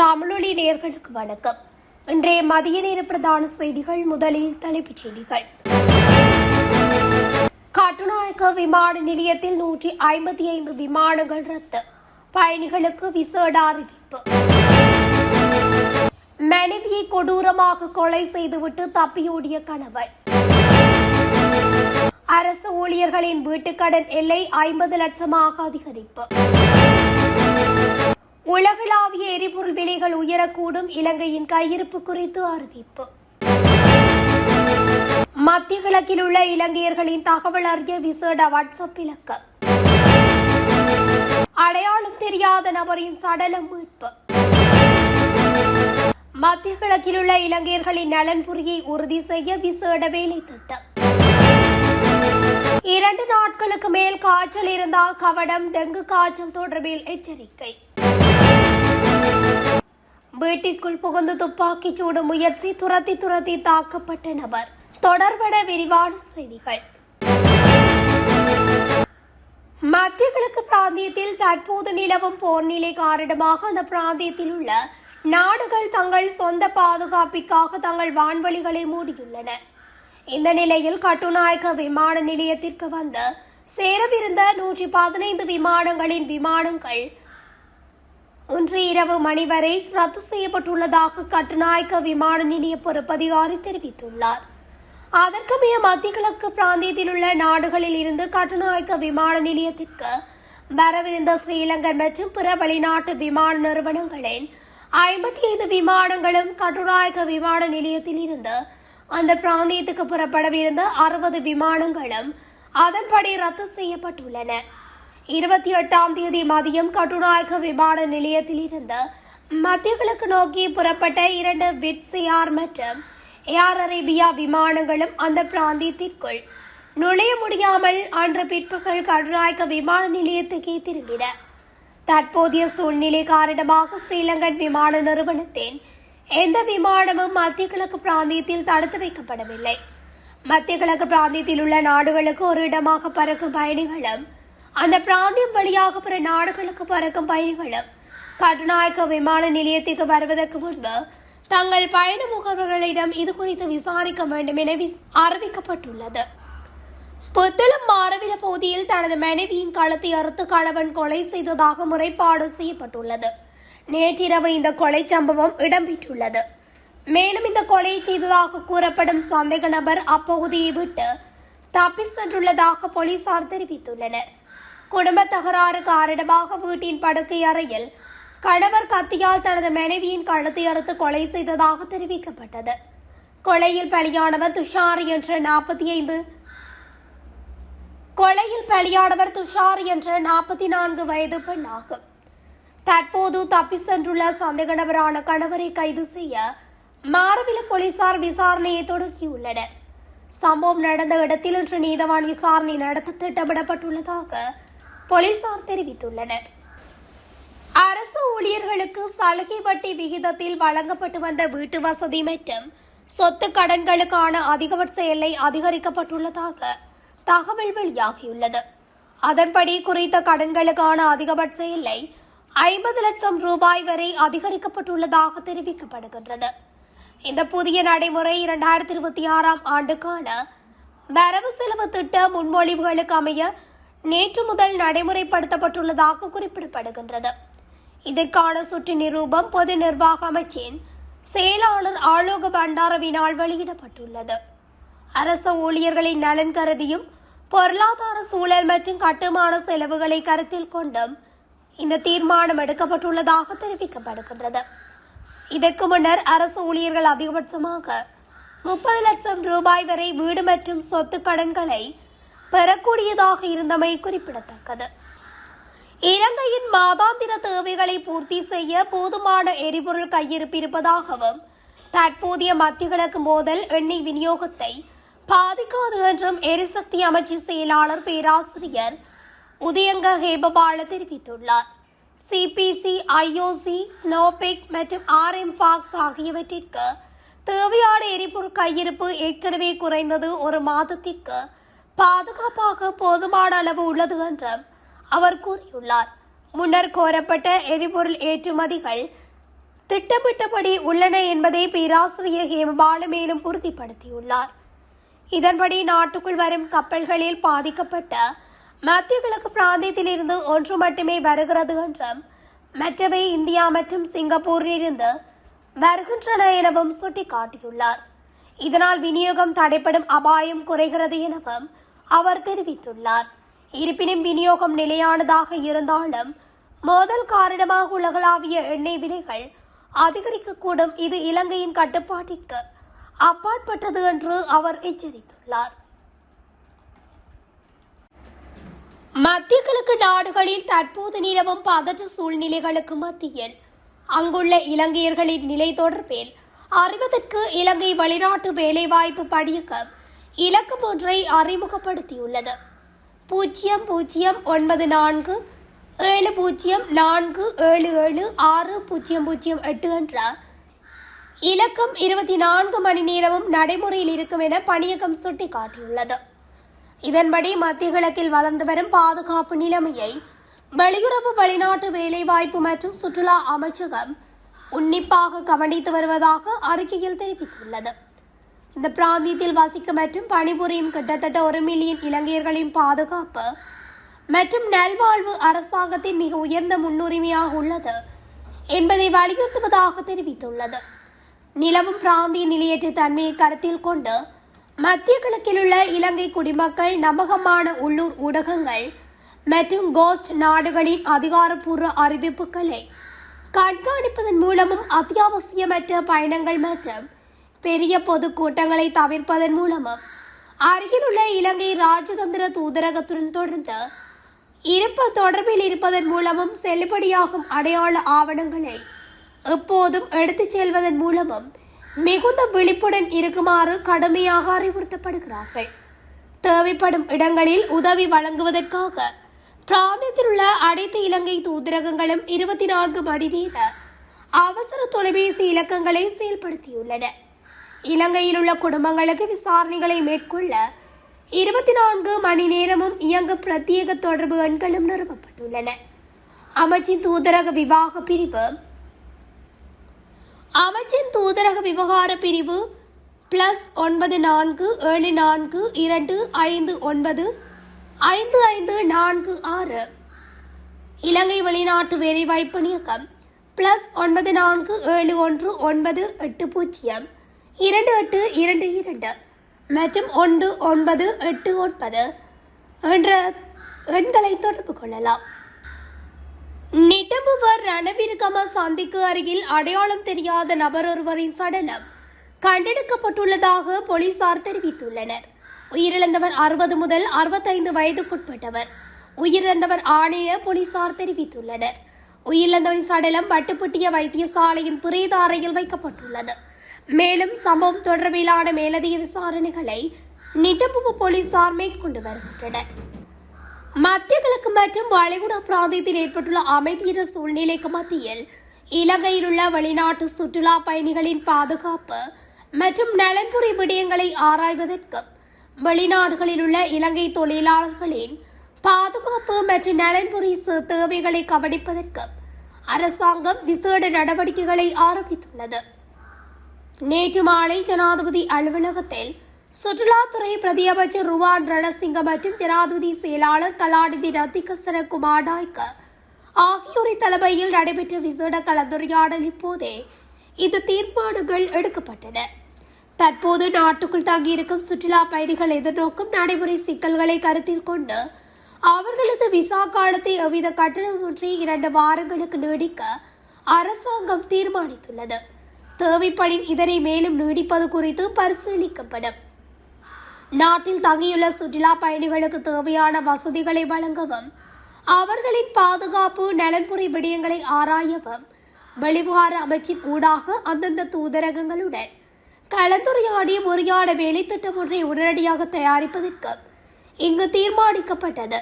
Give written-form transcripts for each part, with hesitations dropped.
தமிழொலி நேயர்களுக்கு வணக்கம். இன்றைய மதிய நேர பிரதான செய்திகள். முதலில் தலைப்புச் செய்திகள். கட்டுநாயக்க விமான நிலையத்தில் 155 விமானங்கள் ரத்து. பயணிகளுக்கு விசேட அறிவிப்பு. மனைவியை கொடூரமாக கொலை செய்துவிட்டு தப்பியோடிய கணவன். அரசு ஊழியர்களின் வீட்டுக்கடன் எல்லை 50 லட்சமாக அதிகரிப்பு. உலகளாவிய எரிபொருள் விலைகள் உயரக்கூடும். இலங்கையின் கையிருப்பு குறித்து அறிவிப்பு. மத்திய கிழக்கில் உள்ள இலங்கையர்களின் தகவல் அறிய விசேட வாட்ஸ்அப் இலக்கம். அடையாளம் தெரியாத நபரின் சடலம் மீட்பு. மத்திய கிழக்கில் உள்ள இலங்கையர்களின் நலன்புரியை உறுதி செய்ய விசேட வேலை திட்டம். 2 நாட்களுக்கு மேல் காய்ச்சல் இருந்தால் கவனம். டெங்கு காய்ச்சல் தொடர்பில் எச்சரிக்கை. வீட்டிற்குள் புகுந்து துப்பாக்கிச் சூடு முயற்சி. துரத்தி தாக்கப்பட்ட நபர். தொடர்பட விரிவான செய்திகள். மத்திய கிழக்கு பிராந்தியத்தில் தற்போது நிலவும் போர் நிலை காரணமாக அந்த பிராந்தியத்தில் உள்ள நாடுகள் தங்கள் சொந்த பாதுகாப்பிற்காக தங்கள் வான்வழிகளை மூடியுள்ளன. இந்த நிலையில் கட்டுநாயக்க விமான நிலையத்திற்கு வந்து சேரவிருந்த 115 விமானங்களின் விமானங்கள் இன்று இரவு மணி வரை ரத்து செய்யப்பட்டுள்ளதாக கட்டுநாயக்க விமான நிலைய பொறுப்பதிகாரி தெரிவித்துள்ளார். அதற்கமைய மத்திய கிழக்கு பிராந்தியத்தில் உள்ள நாடுகளில் இருந்து கட்டுநாயக்க விமான நிலையத்திற்கு வரவிருந்த ஸ்ரீலங்கன் மற்றும் பிற வெளிநாட்டு விமான நிறுவனங்களின் 55 விமானங்களும் கட்டுநாயக்க விமான நிலையத்தில் இருந்து அந்த பிராந்தியத்துக்கு புறப்படவிருந்த 60 விமானங்களும் அதன்படி ரத்து செய்யப்பட்டுள்ளன. 28ஆம் தேதி மதியம் கட்டுநாயக்க விமான நிலையத்தில் இருந்து மத்திய கிழக்கு நோக்கி புறப்பட்ட 2 விட்ஸ் ஏர் மற்றும் ஏர் அரேபியா விமானங்களும் அந்த பிராந்தியத்திற்குள் நுழைய முடியாமல் அன்று பிற்பகல் கட்டுநாயக்க விமான நிலையத்துக்கே திரும்பின. தற்போதைய சூழ்நிலை காரணமாக ஸ்ரீலங்கன் விமான நிறுவனத்தின் எந்த விமானமும் மத்திய கிழக்கு பிராந்தியத்தில் தடுத்து வைக்கப்படவில்லை. மத்திய கிழக்கு பிராந்தியத்தில் உள்ள நாடுகளுக்கு ஒரு இடமாக பறக்கும் பயணிகளும் அந்த பிராந்தியம் வழியாக பிற நாடுகளுக்கு பறக்கும் பயணிகளும் கட்டுநாயக்க விமான நிலையத்திற்கு வருவதற்கு முன்பு தங்கள் பயண முகவர்களிடம் இது குறித்து விசாரிக்க வேண்டும் என அறிவிக்கப்பட்டுள்ளது. புத்தளம் மாரவில பகுதியில் தனது மனைவியின் கழுத்தை அறுத்து கணவன் கொலை செய்ததாக முறைப்பாடு செய்யப்பட்டுள்ளது. நேற்றிரவு இந்த கொலை சம்பவம் இடம்பெற்றுள்ளது. மேலும் இந்த கொலை செய்ததாக கூறப்படும் சந்தேக நபர் அப்பகுதியை விட்டு தப்பி சென்றுள்ளதாக போலீசார் தெரிவித்துள்ளனர். குடும்ப தகராறு காரணமாக வீட்டின் படுக்கை அறையில் கணவர் கத்தியால் தனது மனைவியின் கழுத்தை அறுத்து கொலை செய்ததாக தெரிவிக்கப்பட்டது. கொலையில் பலியானவர் துஷாரி என்ற 44 வயது பெண்ணாகும். தற்போது தப்பி சென்றுள்ள சந்தேக நபரான கணவரை கைது செய்ய மாரவில போலீசார் விசாரணையை தொடங்கியுள்ளனர். சம்பவம் நடந்த இடத்தில் இன்று நீதவான் விசாரணை நடத்த திட்டமிடப்பட்டுள்ளதாக போலீசார் தெரிவித்துள்ளனர். அரசு ஊழியர்களுக்கு சலுகை வட்டி விகிதத்தில் வழங்கப்பட்டு வந்த வீட்டு வசதி மற்றும் சொத்து கடன்களுக்கான அதிகபட்ச எல்லை அதிகரிக்கப்பட்டுள்ளதாக தகவல் வெளியாகியுள்ளது. அதன்படி குறித்த கடன்களுக்கான அதிகபட்ச எல்லை 50 லட்சம் ரூபாய் வரை அதிகரிக்கப்பட்டுள்ளதாக தெரிவிக்கப்படுகின்றது. இந்த புதிய நடைமுறை 2026ஆம் ஆண்டுக்கான வரவு செலவு திட்ட முன்மொழிவுகளுக்கு அமைய நேற்று முதல் நடைமுறைப்படுத்தப்பட்டுள்ளதாக குறிப்பிடப்படுகின்றது. இதற்கான சுற்று நிரூபம் பொது நிர்வாக அமைச்சின் செயலாளர் ஆலோக பண்டாரவினால் வெளியிடப்பட்டுள்ளது. அரசு ஊழியர்களின் நலன் கருதியும் பொருளாதார சூழல் மற்றும் கட்டுமான செலவுகளை கருத்தில் கொண்டும் இந்த தீர்மானம் எடுக்கப்பட்டுள்ளதாக தெரிவிக்கப்படுகின்றது. இதற்கு முன்னர் அரசு ஊழியர்கள் அதிகபட்சமாக 30 லட்சம் ரூபாய் வரை வீடு மற்றும் சொத்து கடன்களை பெறக்கூடியதாக இருந்தமை குறிப்பிடத்தக்கது. இலங்கையின் மாதாந்திர தேவைகளை பூர்த்தி செய்ய போதுமான எரிபொருள் கையிருப்பு இருப்பதாகவும் தற்போதைய மத்திய கிழக்கு மோதல் எண்ணெய் விநியோகத்தை பாதிக்காது என்றும் எரிசக்தி அமைச்சின் செயலாளர் பேராசிரியர் உதயங்க ஹேபபால தெரிவித்துள்ளார். சிபிசி, ஐஓசி, ஸ்னோபெக் மற்றும் ஆர்எம்பாக்ஸ் ஆகியவற்றிற்கு தேவையான எரிபொருள் கையிருப்பு ஏற்கனவே குறைந்தது ஒரு மாதத்திற்கு பாதுகாப்பாக போதுமான அளவு உள்ளது என்றும் அவர் கூறியுள்ளார். முன்னர் கோரப்பட்ட எரிபொருள் ஏற்றுமதிகள் திட்டமிட்டபடி உள்ளன என்பதை பேராசிரியர் ஹேமபால மேலும் உறுதிப்படுத்தியுள்ளார். இதன்படி நாட்டுக்குள் வரும் கப்பல்களில் பாதிக்கப்பட்ட மத்திய கிழக்கு பிராந்தியத்திலிருந்து ஒன்று மட்டுமே வருகிறது என்றும் மற்றவை இந்தியா மற்றும் சிங்கப்பூரில் இருந்து வருகின்றன எனவும் சுட்டிக்காட்டியுள்ளார். இதனால் விநியோகம் தடைப்படும் அபாயம் குறைகிறது எனவும் அவர் தெரிவித்துள்ளார். இருப்பினும் விநியோகம் நிலையானதாக இருந்தாலும் மோதல் காரணமாக உலகளாவிய எண்ணெய் விலைகள் அதிகரிக்கக்கூடும். இது இலங்கையின் கட்டுப்பாட்டிற்கு அப்பாற்பட்டது என்று அவர் எச்சரித்துள்ளார். மத்திய கிழக்கு நாடுகளில் தற்போது நிலவும் பதற்ற சூழ்நிலைகளுக்கு மத்தியில் அங்குள்ள இலங்கையர்களின் நிலை தொடர்பில் அறிவதற்கு இலங்கை வெளிநாட்டு வேலைவாய்ப்பு பணியகம் இலக்கம் ஒன்றை அறிமுகப்படுத்தியுள்ளது. 009477477600 என்ற இலக்கம் 24 மணி நேரமும் நடைமுறையில் இருக்கும் என பணியகம் சுட்டிக்காட்டியுள்ளது. இதன்படி மத்திய கிழக்கில் வளர்ந்து வரும் பாதுகாப்பு நிலைமையை வெளியுறவு வெளிநாட்டு வேலைவாய்ப்பு மற்றும் சுற்றுலா அமைச்சகம் உன்னிப்பாக கவனித்து வருவதாக அறிக்கையில் தெரிவித்துள்ளது. இந்த பிராந்தியத்தில் வசிக்கும் மற்றும் பணிபுரியும் கிட்டத்தட்ட 1 மில்லியன் இலங்கையர்களின் பாதுகாப்பு மற்றும் நல்வாழ்வு அரசாங்கத்தின் மிக உயர்ந்த முன்னுரிமையாக உள்ளது என்பதை வலியுறுத்துவதாக தெரிவித்துள்ளது. நிலவும் பிராந்திய நிலையற்ற தன்மையை கருத்தில் கொண்டு மத்திய கிழக்கில் உள்ள இலங்கை குடிமக்கள் நம்பகமான உள்ளூர் ஊடகங்கள் மற்றும் கோஸ்ட் நாடுகளின் அதிகாரப்பூர்வ அறிவிப்புகளை கண்காணிப்பதன் மூலமும் அத்தியாவசியமற்ற பயணங்கள் மற்றும் பெரிய பொதுக்கூட்டங்களை தவிர்ப்பதன் மூலமும் அருகிலுள்ள இலங்கை ராஜதந்திர தூதரகத்துடன் தொடர்பில் இருப்பதன் மூலமும் செல்லுபடியாகும் அடையாள ஆவணங்களை எப்போதும் எடுத்துச் செல்வதன் மூலமும் மிகுந்த விழிப்புடன் இருக்குமாறு கடுமையாக அறிவுறுத்தப்படுகிறார்கள். தேவைப்படும் இடங்களில் உதவி வழங்குவதற்காக பிராந்தியத்தில் உள்ள அனைத்து இலங்கை தூதரகங்களும் 24 மணி நேர அவசர தொலைபேசி இலக்கங்களை செயல்படுத்தியுள்ளன. இலங்கையில் உள்ள குடும்பங்களுக்கு விசாரணைகளை மேற்கொள்ள 24 மணி நேரமும் இயங்கும் பிரத்யேக தொடர்பு எண்களும் நிறுவப்பட்டுள்ளன. அமைச்சின் தூதரக விவகார பிரிவு +942425955546. இலங்கை வெளிநாட்டு வேலைவாய்ப்பு பணியகம் +919802822 மற்றும் 1989 என்ற எண்களை தொடர்பு கொள்ளலாம். நிட்டம்புவர் ரணவிருகம சந்திக்கு அருகில் அடையாளம் தெரியாத நபர் ஒருவரின் சடலம் கண்டெடுக்கப்பட்டுள்ளதாக போலீசார் தெரிவித்துள்ளனர். உயிரிழந்தவர் 60 முதல் 65 வயதுக்குட்பட்டவர். உயிரிழந்தவர் ஆண் என போலீசார் தெரிவித்துள்ளனர். உயிரிழந்தவரின் சடலம் வட்டுப்பட்டிய வைத்தியசாலையின் பிரேத அறையில் வைக்கப்பட்டுள்ளது. மேலும் சம்பவம் தொடர்பிலான மேலதிக விசாரணைகளை நிட்டம்புவ போலீசார் மேற்கொண்டு வருகின்றனர். மத்திய கிழக்கு மற்றும் வளைகுடா பிராந்தியத்தில் ஏற்பட்டுள்ள அமைதியற்ற சூழ்நிலைக்கு மத்தியில் இலங்கையில் உள்ள வெளிநாட்டு சுற்றுலா பயணிகளின் பாதுகாப்பு மற்றும் நலன்புரி விடயங்களை ஆராய்வதற்கும் வெளிநாடுகளில் உள்ள இலங்கை தொழிலாளர்களின் பாதுகாப்பு மற்றும் நலன்புரி தேவைகளை கவனிப்பதற்கும் அரசாங்கம் விசேட நடவடிக்கைகளை ஆரம்பித்துள்ளது. நேற்று மாலை ஜனாதிபதி அலுவலகத்தில் சுற்றுலாத்துறை பிரதியமைச்சர் ருவான் ரணசிங்க மற்றும் ஜனாதிபதி செயலாளர் கலாநிதி ரத்திகசன குமார் நாயக்க ஆகியோரின் தலைமையில் நடைபெற்ற விசேட கலந்துரையாடலின் போதே இந்த தீர்மானங்கள் எடுக்கப்பட்டன. தற்போது நாட்டுக்குள் தங்கியிருக்கும் சுற்றுலா பயணிகள் எதிர்நோக்கும் நடைமுறை சிக்கல்களை கருத்தில் கொண்டு அவர்களது விசா காலத்தை எவ்வித கட்டணமின்றி 2 வாரங்களுக்கு நீடிக்க அரசாங்கம் தீர்மானித்துள்ளது. தேவைப்படின் இதனை மேலும் நீடிப்பது குறித்து பரிசீலிக்கப்படும். நாட்டில் தங்கியுள்ள சுற்றுலா பயணிகளுக்கு தேவையான வசதிகளை வழங்கவும் அவர்களின் பாதுகாப்பு நலன்புரி விடயங்களை ஆராயவும் வெளிவிவகார அமைச்சின் ஊடாக அந்தந்த தூதரகங்களுடன் கலந்துரையாடி முறையான வேலை திட்டம் ஒன்றை உடனடியாக தயாரிப்பதற்கு இங்கு தீர்மானிக்கப்பட்டது.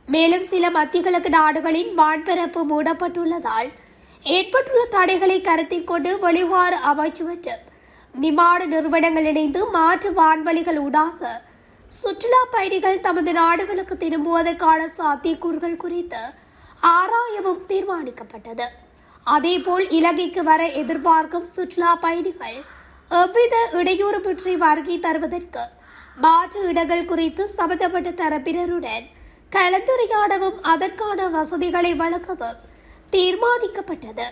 மேலும் சில மத்திய கிழக்கு நாடுகளின் வான்பரப்பு மூடப்பட்டுள்ளதால் ஏற்பட்டுள்ள தடைகளை கருத்தில் கொண்டு வெளிவிவகார அமைச்சு மற்றும் விமான நிறுவனங்கள் இணைந்து மாற்று வான்வழிகள் ஊடாக சுற்றுலா பயணிகள் தமது நாடுகளுக்கு திரும்புவதற்கான சாத்தியக்கூறுகள் குறித்து ஆராயவும் தீர்மானிக்கப்பட்டது. அதேபோல் இலங்கைக்கு வர எதிர்பார்க்கும் சுற்றுலா பயணிகள் எவ்வித இடையூறுமின்றி வருகை தருவதற்கு மாற்று இடங்கள் குறித்து சம்பந்தப்பட்ட தரப்பினருடன் கலந்துரையாடவும் அதற்கான வசதிகளை வழங்கவும் தீர்மானிக்கப்பட்டது.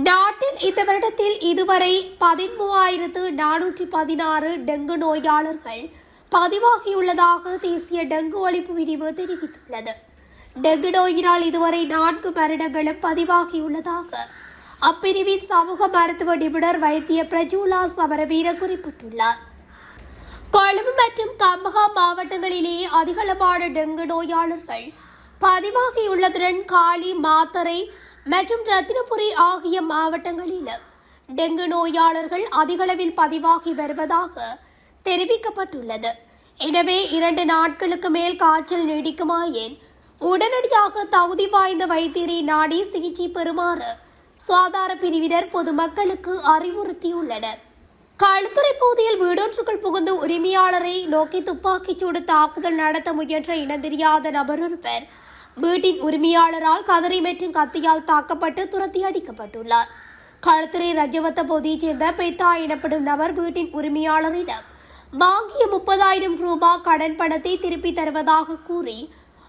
நாட்டில் இந்த வருடத்தில் இதுவரை 13,416 டெங்கு நோயாளர்கள் பதிவாகியுள்ளதாக தேசிய டெங்கு ஒழிப்பு பிரிவு தெரிவித்துள்ளது. டெங்கு நோயினால் இதுவரை 4 மரணங்களும் பதிவாகியுள்ளதாக அப்பிரிவின் சமூக மருத்துவ நிபுணர் வைத்திய பிரஜூலா சமரவீர குறிப்பிட்டுள்ளார். கொழும்பு மற்றும் கம்பஹா மாவட்டங்களிலேயே அதிகளவான டெங்கு நோயாளர்கள் பதிவாகியுள்ளதுடன் காலி, மாத்தறை மற்றும் ரத்தினபுரி ஆகிய மாவட்டங்களிலும் டெங்கு நோயாளர்கள் அதிகளவில் பதிவாகி வருவதாக தெரிவிக்கப்பட்டுள்ளது. எனவே 2 நாட்களுக்கு மேல் காய்ச்சல் நீடிக்குமாயின் உடனடியாக தகுதி வாய்ந்த வைத்தியரை நாடி சிகிச்சை பெறுமாறு சுகாதார பிரிவினர் பொதுமக்களுக்கு அறிவுறுத்தியுள்ளனர். களுத்துறை பகுதியில் வீடொன்றுக்குள் புகுந்து உரிமையாளரை நோக்கி துப்பாக்கிச்சூடு தாக்குதல் நடத்த முயன்ற இனந்தெரியாத நபர் ஒருவர் வீட்டின் உரிமையாளரால் கதறி மற்றும் கத்தியால் தாக்கப்பட்டு துரத்தி அடிக்கப்பட்டுள்ளார். களுத்துறை ரஜவத்த பகுதியைச் சேர்ந்த பெத்தா எனப்படும் நபர் வீட்டின் உரிமையாளரிடம் வாங்கிய 30,000 ரூபாய் கடன் பணத்தை திருப்பி தருவதாக கூறி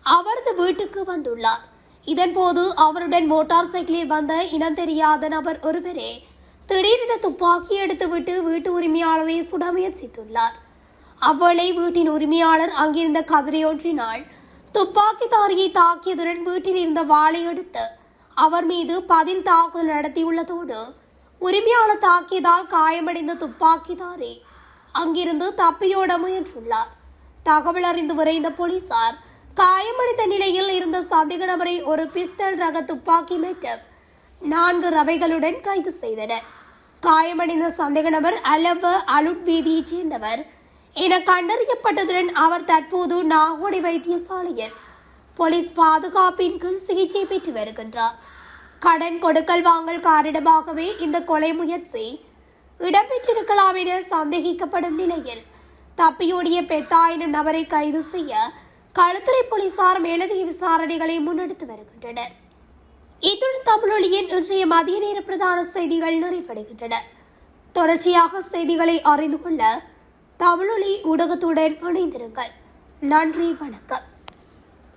அவரது வீட்டுக்கு வந்துள்ளார். இதன்போது அவருடன் மோட்டார் சைக்கிளில் வந்த இனந்தெரியாத நபர் ஒருவரே திடீரென துப்பாக்கி எடுத்துவிட்டு வீட்டு உரிமையாளரை சுட முயற்சித்துள்ளார். அவ்வேளை வீட்டின் உரிமையாளர் அங்கிருந்த கதிரையொன்றினால் துப்பாக்கிதாரியை தாக்கியதுடன் வீட்டில் இருந்த வாளை எடுத்து அவர் மீது பதில் தாக்குதல் நடத்தியுள்ளதோடு உரிமையாளர் தாக்கியதால் காயமடைந்த துப்பாக்கிதாரி அங்கிருந்து தப்பியோட முயன்றுள்ளார். தகவல் அறிந்து விரைந்த போலீசார் காயமடைந்த நிலையில் இருந்த சந்தேக நபரை ஒரு பிஸ்டல் ரக துப்பாக்கி மற்றும் 4 ரவைகளுடன் கைது செய்தனர். காயமடைந்த சந்தேக நபர் அலவ அலுட் வீதியைச் சேர்ந்தவர் என கண்டறியப்பட்டதுடன் அவர் தற்போது நாகோடை வைத்தியசாலையில் போலீஸ் பாதுகாப்பின் கீழ் சிகிச்சை பெற்று வருகின்றார். கடன் கொடுக்கல் வாங்கல் காரணமாகவே இந்த கொலை முயற்சி இடம்பெற்றிருக்கலாம் என சந்தேகிக்கப்படும் நிலையில் தப்பியோடிய பெத்தா என நபரை கைது செய்ய களுத்துறை போலீசார் மேலதிக விசாரணைகளை முன்னெடுத்து வருகின்றனர். இத்துடன் தமிழொலியின் இன்றைய மதிய நேர பிரதான செய்திகள் நிறைவடைகின்றன. தொடர்ச்சியாக செய்திகளை அறிந்து கொள்ள தமிழொலி ஊடகத்துடன் இணைந்திருங்கள். நன்றி, வணக்கம்.